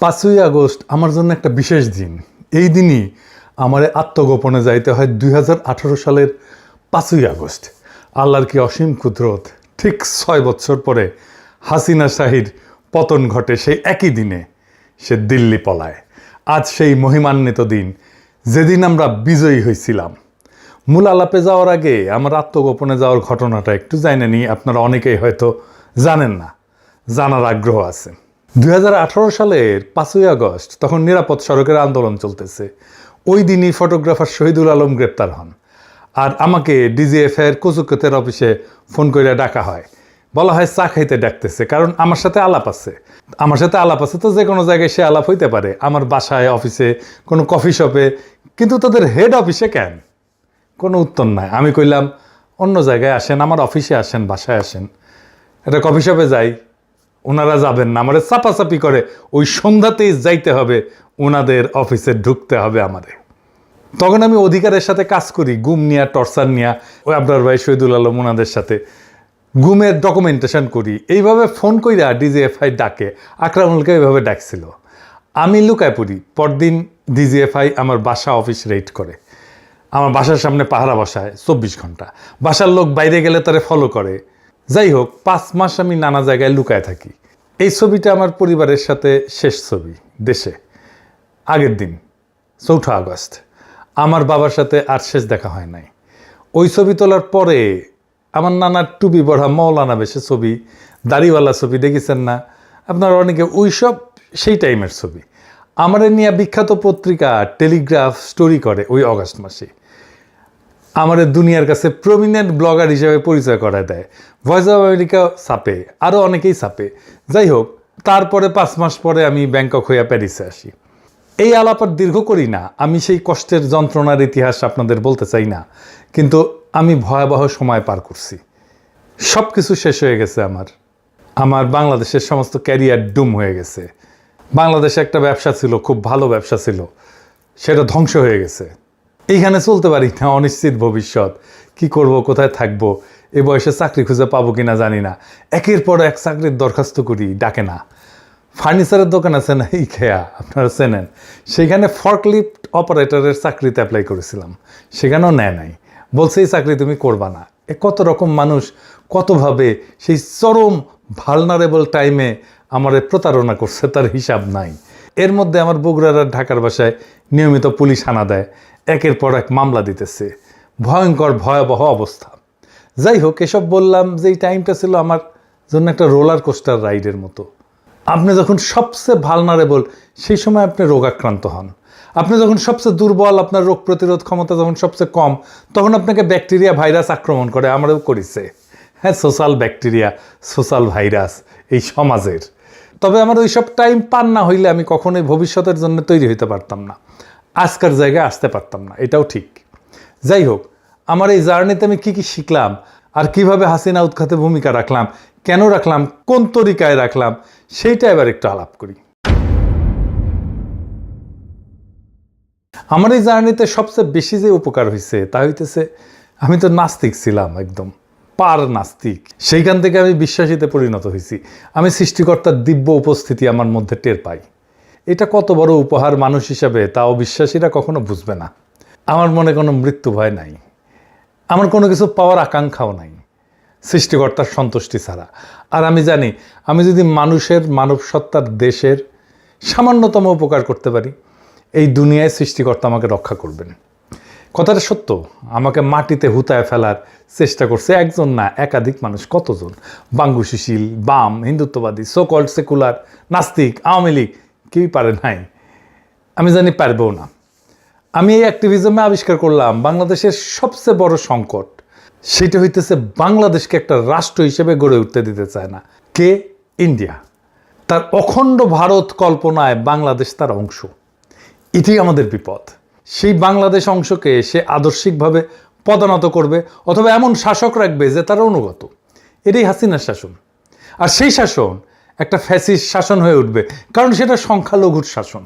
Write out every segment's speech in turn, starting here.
5ই August আমার জন্য একটা বিশেষ দিন। এই দিনই আমার আত্মগোপনে যাইতে হয় 2018 সালের 5ই আগস্ট। আল্লাহর কি অসীম কুদরত, ঠিক 6 বছর পরে হাসিনা শাহীর পতন ঘটে সেই একই দিনে। সে দিল্লি পলায়। আজ সেই মহিমান্বিত দিন, যেদিন আমরা বিজয়ী হয়েছিলাম। মূল আলাপে যাওয়ার আগে আমার আত্মগোপনে যাওয়ার ঘটনাটা একটু জানেন নি, আপনারা অনেকেই হয়তো জানেন না, জানার আগ্রহ আছে। 2018 সালের 5ই আগস্ট তখন নিরাপদ সড়কের আন্দোলন চলতেছে। ওই দিনই ফটোগ্রাফার শহীদুল আলম গ্রেপ্তার হন। আর আমাকে ডিজিএফআইয়ের কচুক্ষেতের অফিসে ফোন করে ডাকা হয়। বলা হয় চা খাইতে ডাকতেছে, কারণ আমার সাথে আলাপ আছে। তো যে কোনো জায়গায় সে আলাপ হইতে পারে, আমার বাসায়, অফিসে, কোনো কফি শপে, কিন্তু তাদের হেড অফিসে কেন? কোনো উত্তর নাই। আমি কইলাম অন্য জায়গায় আসেন, আমার অফিসে আসেন, বাসায় আসেন, একটা কফি শপে যাই। ওনারা যাবেন না, আমাদের চাপাচাপি করে ওই সন্ধ্যাতেই যাইতে হবে, ওনাদের অফিসে ঢুকতে হবে আমাদের। তখন আমি অধিকারের সাথে কাজ করি, গুম নিয়া, টর্চার নিয়া, ওই আপনার ভাই শহীদুল আলম ওনাদের সাথে গুমের ডকুমেন্টেশন করি। এইভাবে ফোন কইরা ডিজিএফআই ডাকে, আকরামুলকে এইভাবে ডাকছিল। আমি লুকায় পড়ি। পরদিন ডিজিএফআই আমার বাসা অফিস রেড করে, আমার বাসার সামনে পাহারা বসায় 24 ঘন্টা। বাসার লোক বাইরে গেলে তারে ফলো করে। যাই হোক, 5 মাস আমি নানা জায়গায় লুকায় থাকি। এই ছবিটা আমার পরিবারের সাথে শেষ ছবি দেশে। আগের দিন 4 আগস্ট আমার বাবার সাথে আর শেষ দেখা হয় নাই। ওই ছবি তোলার পরে আমার নানার টুপি পড়া মৌলানা বেশে ছবি, দাড়িওয়ালা ছবি দেখেছেন না আপনারা অনেকে, ওই সব সেই টাইমের ছবি। আমার নিয়ে বিখ্যাত পত্রিকা টেলিগ্রাফ স্টোরি করে ওই অগাস্ট মাসে। আমাদের দুনিয়ার কাছে প্রমিনেন্ট ব্লগার হিসেবে পরিচয় করায় দেয়। ভয়েস অফ আমেরিকা ছাপে, আরও অনেকেই ছাপে। যাই হোক, তারপরে 5 মাস পরে আমি ব্যাংকক হইয়া প্যারিসে আসি। এই আলাপ আর দীর্ঘ করি না। আমি সেই কষ্টের যন্ত্রণার ইতিহাস আপনাদের বলতে চাই না, কিন্তু আমি ভয়াবহ সময় পার করছি। সব কিছু শেষ হয়ে গেছে। আমার বাংলাদেশের সমস্ত ক্যারিয়ার ডুম হয়ে গেছে। বাংলাদেশে একটা ব্যবসা ছিল, খুব ভালো ব্যবসা ছিল, সেটা ধ্বংস হয়ে গেছে। এইখানে চলতে পারি না, অনিশ্চিত ভবিষ্যৎ। কি করব, কোথায় থাকবো, এ বয়সে চাকরি খুঁজে পাবো কিনা জানি না। একের পর এক চাকরির দরখাস্ত করি, ডাকে না। ফার্নিচারের দোকান আছে না, এই খেয়া, আপনারা চেনেন, সেখানে ফর্কলিফট অপারেটরের চাকরিতে অ্যাপ্লাই করেছিলাম, সেখানেও নেয় নাই। বলছে এই চাকরি তুমি করবা না। কত রকম মানুষ কতভাবে সেই চরম ভালনারেবল টাইমে আমার প্রতারণা করছে, তার হিসাব নাই। এর মধ্যে আমার বগুড়ার আর ঢাকার বাসায় নিয়মিত পুলিশ হানা দেয়, একের পর এক মামলা দিতেছে। ভয়ঙ্কর ভয়াবহ অবস্থা। যাই হোক, এসব বললাম যে এই টাইমটা ছিল আমার জন্য একটা রোলার কোস্টার রাইডের মতো। আপনি যখন সবচেয়ে ভালনারেবল, সেই সময় আপনি রোগাক্রান্ত হন। আপনি যখন সবচেয়ে দুর্বল, আপনার রোগ প্রতিরোধ ক্ষমতা যখন সবচেয়ে কম, তখন আপনাকে ব্যাকটেরিয়া ভাইরাস আক্রমণ করে। আমারও করেছে, হ্যাঁ, সোশ্যাল ব্যাকটেরিয়া, সোশ্যাল ভাইরাস এই সমাজের। তবে আমার ওই সব টাইম পার না হইলে আমি কখনোই ভবিষ্যতের জন্য তৈরি হইতে পারতাম না, আজকের জায়গায় আসতে পারতাম না, এটাও ঠিক। যাই হোক, আমার এই জার্নিতে আমি কী শিখলাম, আর কিভাবে হাসিনা উৎখাতে ভূমিকা রাখলাম, কেন রাখলাম, কোন তরিকায় রাখলাম, সেইটা এবার একটু আলাপ করি। আমার এই জার্নিতে সবচেয়ে বেশি যে উপকার হয়েছে তা হইতেছে, আমি তো নাস্তিক ছিলাম, একদম পার নাস্তিক। সেইখান থেকে আমি বিশ্বাসীতে পরিণত হয়েছি। আমি সৃষ্টিকর্তার দিব্য উপস্থিতি আমার মধ্যে টের পাই। এটা কত বড় উপহার মানুষ হিসাবে, তা অবিশ্বাসীরা কখনো বুঝবে না। আমার মনে কোনো মৃত্যু ভয় নাই, আমার কোনো কিছু পাওয়ার আকাঙ্ক্ষাও নাই সৃষ্টিকর্তার সন্তুষ্টি ছাড়া। আর আমি জানি, আমি যদি মানুষের, মানব সত্তার, দেশের সামান্যতম উপকার করতে পারি, এই দুনিয়ায় সৃষ্টিকর্তা আমাকে রক্ষা করবেন। কথাটা সত্য। আমাকে মাটিতে হুতায় ফেলার চেষ্টা করছে একজন না, একাধিক মানুষ। কতজন? বাঙ্গু সুশীল, বাম, হিন্দুত্ববাদী, সো কল্ড সেকুলার, নাস্তিক, আওয়ামী লীগ, কেউই পারে নাই। আমি জানি পারবেও না। আমি এই অ্যাক্টিভিজমে আবিষ্কার করলাম বাংলাদেশের সবচেয়ে বড় সংকট। সেটা হইতেছে বাংলাদেশকে একটা রাষ্ট্র হিসেবে গড়ে উঠতে দিতে চায় না কে? ইন্ডিয়া। তার অখণ্ড ভারত কল্পনায় বাংলাদেশ তার অংশ। এটাই আমাদের বিপদ। সেই বাংলাদেশ অংশকে সে আদর্শিকভাবে পদানত করবে, অথবা এমন শাসক রাখবে যে তার অনুগত। এটাই হাসিনার শাসন। আর সেই শাসন একটা ফ্যাসিস্ট শাসন হয়ে উঠবে, কারণ সেটা সংখ্যালঘুর শাসন।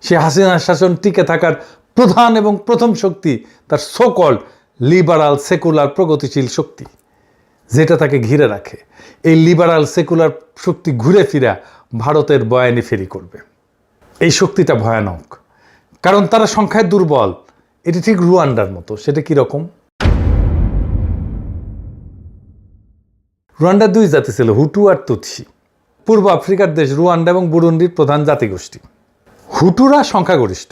সে হাসিনার শাসন টিকে থাকার প্রধান এবং প্রথম শক্তি তার সো কল্ড লিবারাল সেকুলার প্রগতিশীল শক্তি, যেটা তাকে ঘিরে রাখে। এই লিবারাল সেকুলার শক্তি ঘুরে ফিরা ভারতের বয়ানি ফেরি করবে। এই শক্তিটা ভয়ানক, কারণ তারা সংখ্যায় দুর্বল। এটি ঠিক রুয়ান্ডার মতো। সেটা কীরকম? রুয়ান্ডার দুই জাতি ছিল, হুটু আর তুৎসি। পূর্ব আফ্রিকার দেশ রুয়ান্ডা এবং বুরুন্ডির প্রধান জাতিগোষ্ঠী। হুটুরা সংখ্যাগরিষ্ঠ।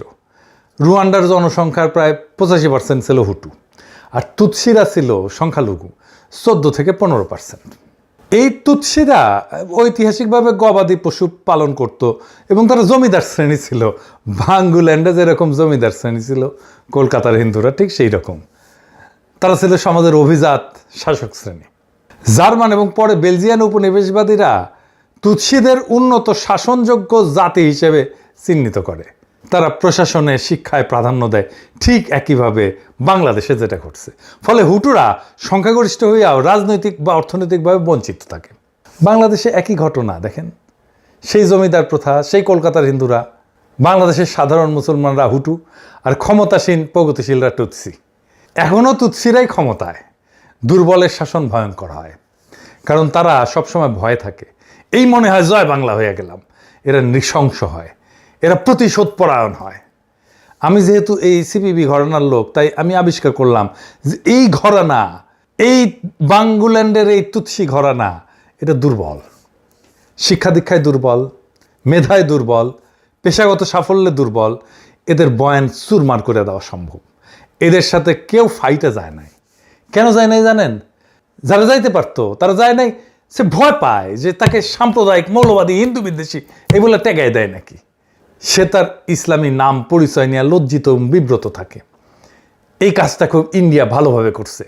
রুয়ান্ডার জনসংখ্যার প্রায় 85% ছিল হুটু, আর তুৎসিরা ছিল সংখ্যালঘু, 14 থেকে 15%। এই তুৎসিরা ঐতিহাসিকভাবে গবাদি পশু পালন করত এবং তারা জমিদার শ্রেণী ছিল। বাঙ্গুল্যান্ডে যেরকম জমিদার শ্রেণী ছিল কলকাতার হিন্দুরা, ঠিক সেই রকম তারা ছিল সমাজের অভিজাত শাসক শ্রেণী। জার্মান এবং পরে বেলজিয়ান উপনিবেশবাদীরা তুৎসিদের উন্নত শাসনযোগ্য জাতি হিসেবে চিহ্নিত করে। তারা প্রশাসনে, শিক্ষায় প্রাধান্য দেয়, ঠিক একইভাবে বাংলাদেশে যেটা ঘটছে। ফলে হুটুরা সংখ্যাগরিষ্ঠ হইয়াও রাজনৈতিক বা অর্থনৈতিকভাবে বঞ্চিত থাকে। বাংলাদেশে একই ঘটনা দেখেন, সেই জমিদার প্রথা, সেই কলকাতার হিন্দুরা, বাংলাদেশের সাধারণ মুসলমানরা হুটু, আর ক্ষমতাসীন প্রগতিশীলরা তুৎসি। এখনও তুৎসিরাই ক্ষমতায়। দুর্বলের শাসন ভয়ঙ্কর হয়, কারণ তারা সবসময় ভয়ে থাকে। এই মনে হয় জয় বাংলা হয়ে গেলাম। এরা নৃশংস হয়, এরা প্রতিশোধ পরায়ণ হয়। আমি যেহেতু এই সিপিবি ঘরানার লোক, তাই আমি আবিষ্কার করলাম যে এই ঘরানা, এই বাঙ্গুল্যান্ডের এই তুৎসি ঘরানা, এটা দুর্বল। শিক্ষা দীক্ষায় দুর্বল, মেধায় দুর্বল, পেশাগত সাফল্যে দুর্বল। এদের বয়ান চুরমার করে দেওয়া সম্ভব। এদের সাথে কেউ ফাইটে যায় নাই। কেন যায় নাই জানেন? যারা যাইতে পারতো তারা যায় নাই। সে ভয় পায় যে তাকে সাম্প্রদায়িক, মৌলবাদী, হিন্দু বিদ্বেষী এগুলো টেকায় দেয় নাকি। সে তার ইসলামী নাম পরিচয় নিয়ে লজ্জিত এবং বিব্রত থাকে। এই কাজটা খুব ইন্ডিয়া ভালোভাবে করছে।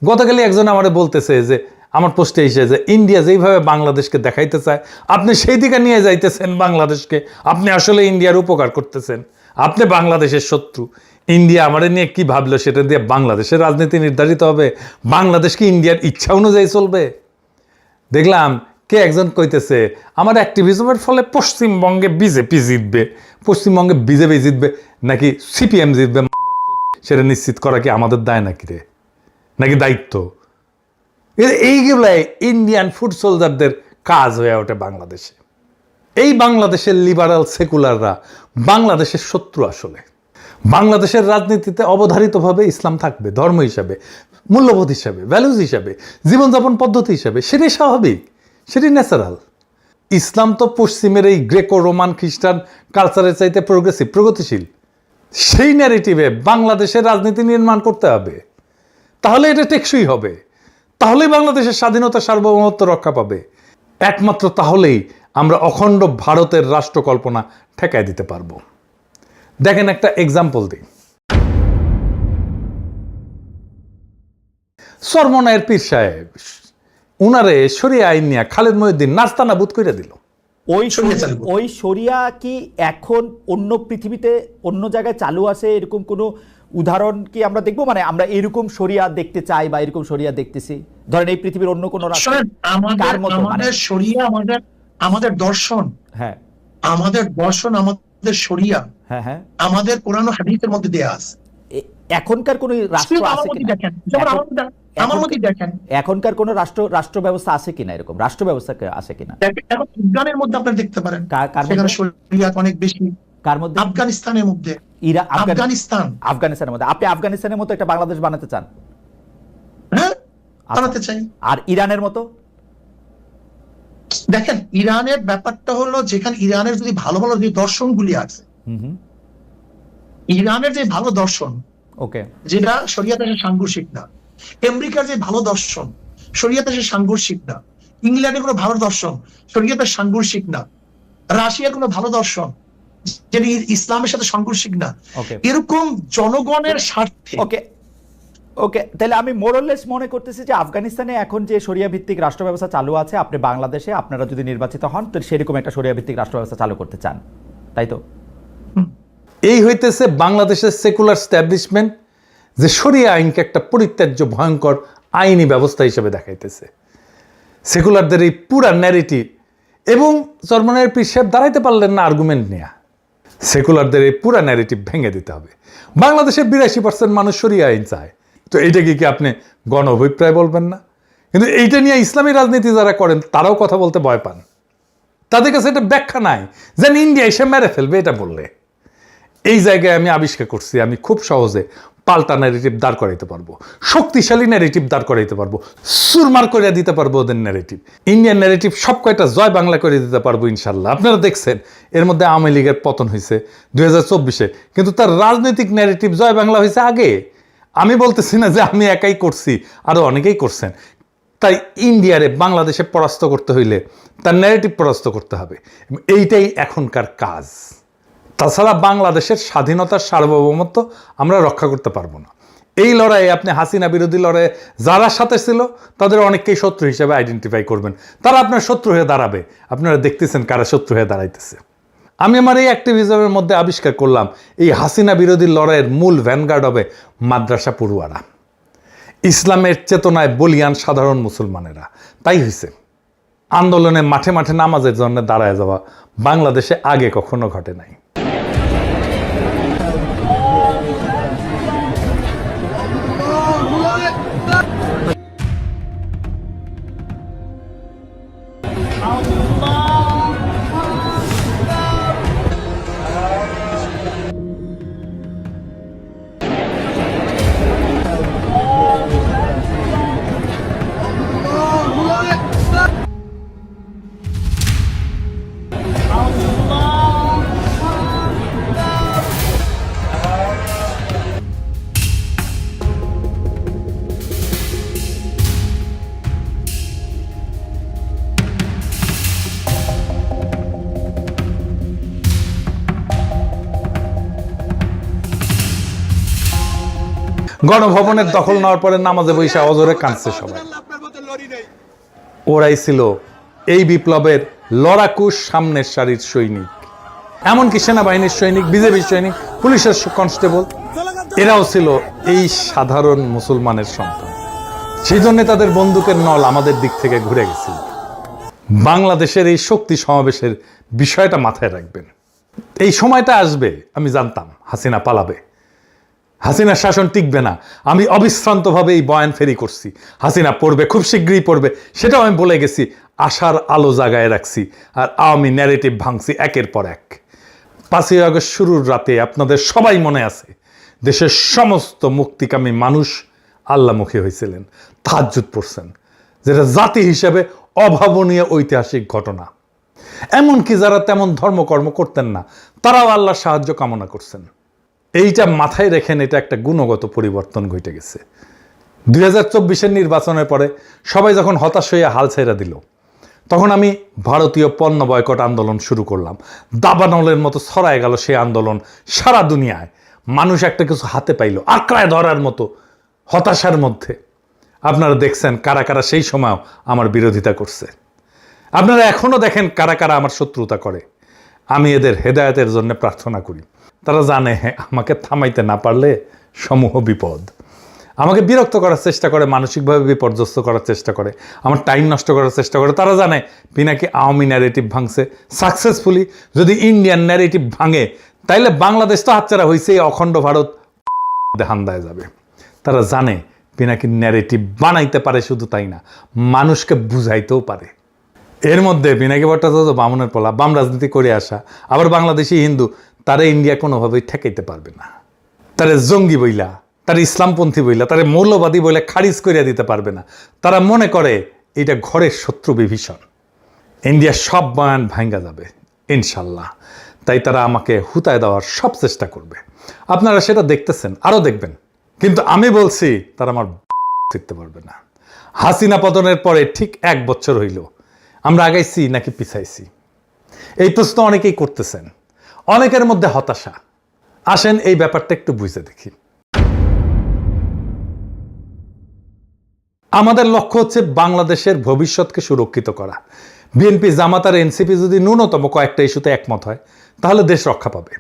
গতকালই একজন আমারে বলতেছে যে, আমার পোস্টে এসে, যে ইন্ডিয়া যেইভাবে বাংলাদেশকে দেখাইতে চায়, আপনি সেই দিকে নিয়ে যাইতেছেন বাংলাদেশকে। আপনি আসলে ইন্ডিয়ার উপকার করতেছেন, আপনি বাংলাদেশের শত্রু। ইন্ডিয়া আমাদের নিয়ে কি ভাবলো সেটা দিয়ে বাংলাদেশের রাজনীতি নির্ধারিত হবে? বাংলাদেশ কি ইন্ডিয়ার ইচ্ছা অনুযায়ী চলবে? দেখলাম কে একজন কইতেছে, আমার অ্যাক্টিভিজমের ফলে পশ্চিমবঙ্গে বিজেপি জিতবে। পশ্চিমবঙ্গে বিজেপি জিতবে নাকি সিপিএম জিতবে, সেটা নিশ্চিত করা কি আমাদের দায় নাকি রে, নাকি দায়িত্ব? এইগুলাই ইন্ডিয়ান ফুড সোলজারদের কাজ হয়ে ওঠে বাংলাদেশে। এই বাংলাদেশের লিবারাল সেকুলাররা বাংলাদেশের শত্রু। আসলে বাংলাদেশের রাজনীতিতে অবধারিতভাবে ইসলাম থাকবে, ধর্ম হিসাবে, মূল্যবোধ হিসাবে, ভ্যালুজ হিসাবে, জীবনযাপন পদ্ধতি হিসাবে। সেটাই স্বাভাবিক, সেটাই ন্যাচারাল। ইসলাম তো পশ্চিমের এই গ্রেকো রোমান খ্রিস্টান কালচারের চাইতে প্রোগ্রেসিভ, প্রগতিশীল। সেই ন্যারেটিভে বাংলাদেশের রাজনীতি নির্মাণ করতে হবে। তাহলে এটা টেকসই হবে, তাহলেই বাংলাদেশের স্বাধীনতা, সার্বভৌমত্ব রক্ষা পাবে। একমাত্র তাহলেই আমরা অখণ্ড ভারতের রাষ্ট্র কল্পনা ঠেকায় দিতে পারবো। দেখেন একটা এক্সাম্পল দিই। চরমনায়ের পীর সাহেব, উনারে শরিয়া আইন নিয়ে খালেদ মহিউদ্দিন নাস্তানাবুদ করে দিল। ওই শরিয়া কি এখন অন্য পৃথিবীতে অন্য জায়গায় চালু আছে? এরকম কোনো উদাহরণ কি আমরা দেখবো? মানে আমরা এরকম শরিয়া দেখতে চাই বা এরকম শরিয়া দেখতেছি, ধরেন এই পৃথিবীর অন্য কোনো আমাদের শরিয়া, আমাদের দর্শন, হ্যাঁ আমাদের দর্শন, আমাদের শরিয়া, হ্যাঁ হ্যাঁ আমাদের কোরআন ও হাদিসের মধ্যে দেয়া আছে। এখনকার কোন রাষ্ট্র আছে কিনা? আমার মতে দেখেন, এখনকার কোন রাষ্ট্র ব্যবস্থা আছে কিনা, এরকম রাষ্ট্র ব্যবস্থা আছে কিনা? এখন আফগানের মধ্যে আপনি দেখতে পারেন সেখানে শরিয়া অনেক বেশি। কার মধ্যে? আফগানিস্তানের মধ্যে। আফগানিস্তানের মধ্যে। আপনি আফগানিস্তানের মতো একটা বাংলাদেশ বানাতে চান? হ্যাঁ, বানাতে চাই। আর ইরানের মতো? দেখেন, ইরানের ব্যাপারটা হলো, যেখানে ইরানের যদি ভালো ভালো যে দর্শনগুলি আছে, ইরানের যে ভালো দর্শন, ওকে, যেটা শরিয়াতে সাংঘর্ষিক না। আমেরিকার যে ভালো দর্শন, শরিয়াতে সাংঘর্ষিক না। ইংল্যান্ডের কোনো ভালো দর্শন, শরিয়াতে সাংঘর্ষিক না। রাশিয়ার কোনো ভালো দর্শন, যেটা ইসলামের সাথে সাংঘর্ষিক না। এরকম জনগণের স্বার্থে। ওকে ওকে, তাহলে আমি মোরলেস মনে করতেছি যে আফগানিস্তানে এখন যে শরিয়া ভিত্তিক রাষ্ট্র ব্যবস্থা চালু আছে, আপনি বাংলাদেশে আপনারা যদি নির্বাচিত হন তো সেরকম একটা শরিয়া ভিত্তিক রাষ্ট্র ব্যবস্থা চালু করতে চান, তাই তো? এই হইতেছে বাংলাদেশের সেকুলার স্ট্যাবলিশমেন্ট, যে শরিয়া আইনকে একটা পরিত্যাজ্য ভয়ঙ্কর আইনি ব্যবস্থা হিসেবে দেখাইতেছে। সেকুলারদের এই পুরা ন্যারেটিভ, এবং চরমনায়ের পীর সাহেব দাঁড়াইতে পারলেন না আর্গুমেন্ট নিয়ে। সেকুলারদের এই পুরা ন্যারেটিভ ভেঙে দিতে হবে। বাংলাদেশের 82% মানুষ শরিয়া আইন চায়, তো এইটা কি আপনি গণ অভিপ্রায় বলবেন না? কিন্তু এইটা নিয়ে ইসলামী রাজনীতি যারা করেন তারাও কথা বলতে ভয় পান। তাদের কাছে এটা ব্যাখ্যা নাই, যেন ইন্ডিয়া এসে মেরে ফেলবে এটা বললে। এই জায়গায় আমি আবিষ্কার করছি আমি খুব সহজে পাল্টা ন্যারেটিভ দাঁড় করাইতে পারবো, শক্তিশালী ন্যারেটিভ দাঁড় করাইতে পারবো, সুরমার করে দিতে পারবো ওদের ন্যারেটিভ। ইন্ডিয়ান ন্যারেটিভ সব কয়টা জয় বাংলা করে দিতে পারবো ইনশাল্লাহ। আপনারা দেখছেন এর মধ্যে আওয়ামী লীগের পতন হয়েছে 2024-এ, কিন্তু তার রাজনৈতিক ন্যারেটিভ জয় বাংলা হয়েছে আগে। আমি বলতেছি না যে আমি একাই করছি, আরো অনেকেই করছেন। তাই ইন্ডিয়ারে বাংলাদেশে পরাস্ত করতে হইলে তার ন্যারেটিভ পরাস্ত করতে হবে, এইটাই এখনকার কাজ। তাছাড়া বাংলাদেশের স্বাধীনতার সার্বভৌমত্ব আমরা রক্ষা করতে পারবো না। এই লড়াইয়ে আপনি হাসিনা বিরোধী লড়াইয়ে যারা সাথে ছিল তাদের অনেককেই শত্রু হিসেবে আইডেন্টিফাই করবেন, তারা আপনার শত্রু হয়ে দাঁড়াবে। আপনারা দেখতেছেন কারা শত্রু হয়ে দাঁড়াইতেছে। আমি আমার এই অ্যাক্টিভিজমের মধ্যে আবিষ্কার করলাম এই হাসিনা বিরোধী লড়াইয়ের মূল ভ্যানগার্ড হবে মাদ্রাসা পড়ুয়ারা, ইসলামের চেতনায় বলিয়ান সাধারণ মুসলমানেরা। তাই হয়েছে আন্দোলনে মাঠে মাঠে নামাজের জন্য দাঁড়ায় যাওয়া বাংলাদেশে আগে কখনো ঘটে নাই। গণভবনের দখল নেওয়ার পরে নামাজে বৈশা অজরে কাঁদছে সবাই। ওরাই ছিল এই বিপ্লবের লড়াকু সামনের সারির সৈনিক, এমনকি সেনাবাহিনীর সৈনিক, বিজেপির সৈনিক, পুলিশের কনস্টেবল, এরাও ছিল এই সাধারণ মুসলমানের সন্তান। সেই জন্য তাদের বন্দুকের নল আমাদের দিক থেকে ঘুরে গেছিল। বাংলাদেশের এই শক্তি সমাবেশের বিষয়টা মাথায় রাখবেন। এই সময়টা আসবে, আমি জানতাম হাসিনা পালাবে, হাসিনার শাসন টিকবে না। আমি অবিশ্রান্তভাবে এই বয়ান ফেরি করছি, হাসিনা পড়বে, খুব শীঘ্রই পড়বে, সেটাও আমি বলে গেছি। আশার আলো জাগায় রাখছি আর আওয়ামী ন্যারেটিভ ভাঙছি একের পর এক। 5ই আগস্ট শুরুর রাতে আপনাদের সবাই মনে আছে দেশের সমস্ত মুক্তিকামী মানুষ আল্লাহমুখী হয়েছিলেন, তাহাজ্জুদ পড়ছেন, যেটা জাতি হিসেবে অভাবনীয় ঐতিহাসিক ঘটনা। এমনকি যারা তেমন ধর্মকর্ম করতেন না তারাও আল্লাহর সাহায্য কামনা করছেন। এইটা মাথায় রেখেন, এটা একটা গুণগত পরিবর্তন ঘটে গেছে। 2024-এর নির্বাচনের পরে সবাই যখন হতাশ হয়ে হাল ছেড়ে দিল, তখন আমি ভারতীয় পণ্য বয়কট আন্দোলন শুরু করলাম। দাবানলের মতো ছড়ায় গেল সেই আন্দোলন সারা দুনিয়ায়। মানুষ একটা কিছু হাতে পাইল, আঁকড়ায় ধরার মতো হতাশার মধ্যে। আপনারা দেখছেন কারা কারা সেই সময়ও আমার বিরোধিতা করছে। আপনারা এখনো দেখেন কারা কারা আমার শত্রুতা করে। আমি এদের হেদায়েতের জন্য প্রার্থনা করি। তারা জানে আমাকে থামাইতে না পারলে সমূহ বিপদ। আমাকে বিরক্ত করার চেষ্টা করে, মানসিকভাবে বিপর্যস্ত করার চেষ্টা করে, আমার টাইম নষ্ট করার চেষ্টা করে। তারা জানে পিনাকি আওয়ামী ন্যারেটিভ ভাঙছে সাকসেসফুলি। যদি ইন্ডিয়ান ন্যারেটিভ ভাঙে তাইলে বাংলাদেশ তো হাতছাড়া হয়েছে, অখণ্ড ভারত হান্দায় যাবে। তারা জানে পিনাকি ন্যারেটিভ বানাইতে পারে, শুধু তাই না, মানুষকে বুঝাইতেও পারে। এর মধ্যে পিনাকি ভট্টাচার্য বামুনের পোলা, বাম রাজনীতি করে আসা, আবার বাংলাদেশি হিন্দু, তারা ইন্ডিয়া কোনোভাবেই ঠেকাইতে পারবে না। তারা জঙ্গি বইলা, তারা ইসলামপন্থী বইলা, তারা মৌলবাদী বইলা খারিজ করিয়া দিতে পারবে না। তারা মনে করে এটা ঘরের শত্রু বিভীষণ, ইন্ডিয়ার সব বয়ান ভাঙ্গা যাবে ইনশাল্লাহ। তাই তারা আমাকে হুতায় দেওয়ার সব চেষ্টা করবে। আপনারা সেটা দেখতেছেন, আরও দেখবেন। কিন্তু আমি বলছি তারা আমার শিখতে পারবে না। হাসিনা পতনের পরে ঠিক 1 বছর হইল, আমরা আগাইছি নাকি পিছাইছি? এই প্রশ্ন অনেকেই করতেছেন, অনেকের মধ্যে হতাশা। আসেন এই ব্যাপারটা একটু বুঝে দেখি। আমাদের লক্ষ্য হচ্ছে বাংলাদেশের ভবিষ্যৎকে সুরক্ষিত করা। বিএনপি, জামাত আর এনসিপি যদি ন্যূনতম কয়েকটা ইস্যুতে একমত হয় তাহলে দেশ রক্ষা পাবে।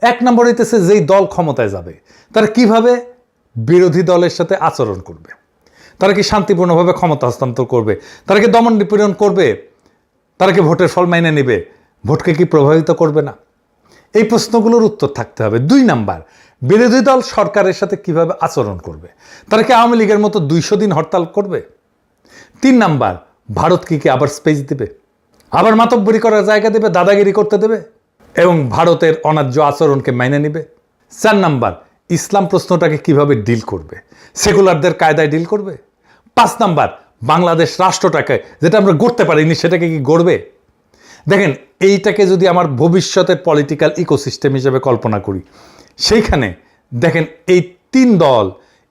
1 নম্বর হইতেছে যেই দল ক্ষমতায় যাবে তারা কিভাবে বিরোধী দলের সাথে আচরণ করবে, তারা কি শান্তিপূর্ণভাবে ক্ষমতা হস্তান্তর করবে, তারা কি দমন নিপীড়ন করবে, তারা কি ভোটের ফল মাইনে নেবে, ভোটকে কি প্রভাবিত করবে না। এই প্রশ্নগুলোর উত্তর থাকতে হবে। 2 নাম্বার, বিরোধী দল সরকারের সাথে কিভাবে আচরণ করবে, তারা কি আওয়ামী লীগের মতো 200 দিন হরতাল করবে। 3 নাম্বার, ভারত কি আবার স্পেস দিবে। আবার মাতব্বরি করার জায়গা দেবে, দাদাগিরি করতে দেবে এবং ভারতের অন্যায্য আচরণকে মেনে নিবে। 4 নাম্বার, ইসলাম প্রশ্নটাকে কিভাবে ডিল করবে, সেকুলারদের কায়দায় ডিল করবে। 5 নাম্বার, বাংলাদেশ রাষ্ট্রটাকে যেটা আমরা গড়তে পারিনি সেটাকে কি গড়বে। দেখেন, এইটাকে যদি আমার ভবিষ্যতের পলিটিক্যাল ইকোসিস্টেম হিসেবে কল্পনা করি, সেইখানে দেখেন এই 3 দল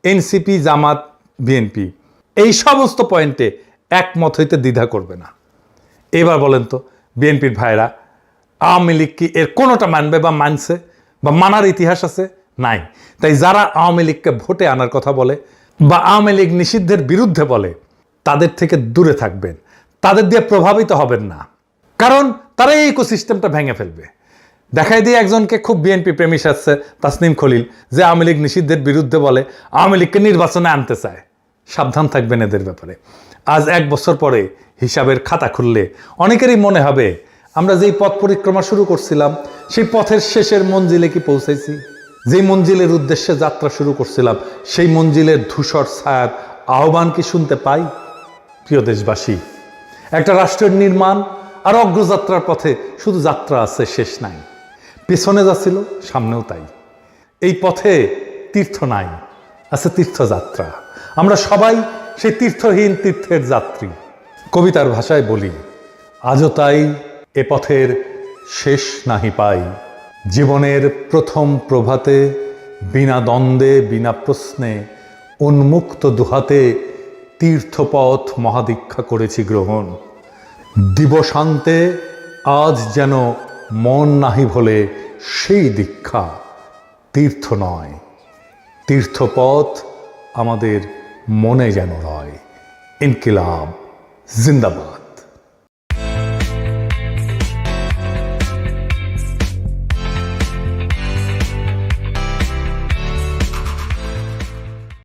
এনসিপি, জামাত, বিএনপি এই সমস্ত পয়েন্টে একমত হইতে দ্বিধা করবে না। এবার বলেন তো বিএনপির ভাইরা, আওয়ামী লীগ কি এর কোনোটা মানবে বা মানছে বা মানার ইতিহাস আছে? নাই। তাই যারা আওয়ামী লীগকে ভোটে আনার কথা বলে বা আওয়ামী লীগ নিষিদ্ধের বিরুদ্ধে বলে, তাদের থেকে দূরে থাকবেন, তাদের দিয়ে প্রভাবিত হবেন না, কারণ তারা এই ইকোসিস্টেমটা ভেঙে ফেলবে। দেখাই দিয়ে একজনকে খুব বিএনপি প্রেমী সাজছে তাসনিম খলিল, যে আওয়ামী লীগ নিষিদ্ধের বিরুদ্ধে বলে, আওয়ামী লীগকে নির্বাচনে আনতে চায়। সাবধান থাকবেন এদের ব্যাপারে। আজ 1 বছর পরে হিসাবের খাতা খুললে অনেকেরই মনে হবে আমরা যেই পথ পরিক্রমা শুরু করছিলাম সেই পথের শেষের মঞ্জিলে কি পৌঁছাইছি, যেই মঞ্জিলের উদ্দেশ্যে যাত্রা শুরু করছিলাম সেই মঞ্জিলের ধূসর ছায়ার আহ্বান কি শুনতে পাই? প্রিয় দেশবাসী, একটা রাষ্ট্রের নির্মাণ আর অগ্রযাত্রার পথে শুধু যাত্রা আছে, শেষ নাই। পেছনে যাচ্ছিল, সামনেও তাই। এই পথে তীর্থ নাই, আছে তীর্থযাত্রা। আমরা সবাই সেই তীর্থহীন তীর্থের যাত্রী। কবিতার ভাষায় বলি, আজও তাই এ পথের শেষ নাহি পাই। জীবনের প্রথম প্রভাতে বিনা দ্বন্দ্বে বিনা প্রশ্নে উন্মুক্ত দুহাতে তীর্থপথ মহাদীক্ষা করেছি গ্রহণ। দিবসান্তে আজ যেন মন নাহি ভোলে সেই দীক্ষা। তীর্থ নয়, তীর্থপথ আমাদের মনে যেন রয়। ইনকিলাব জিন্দাবাদ।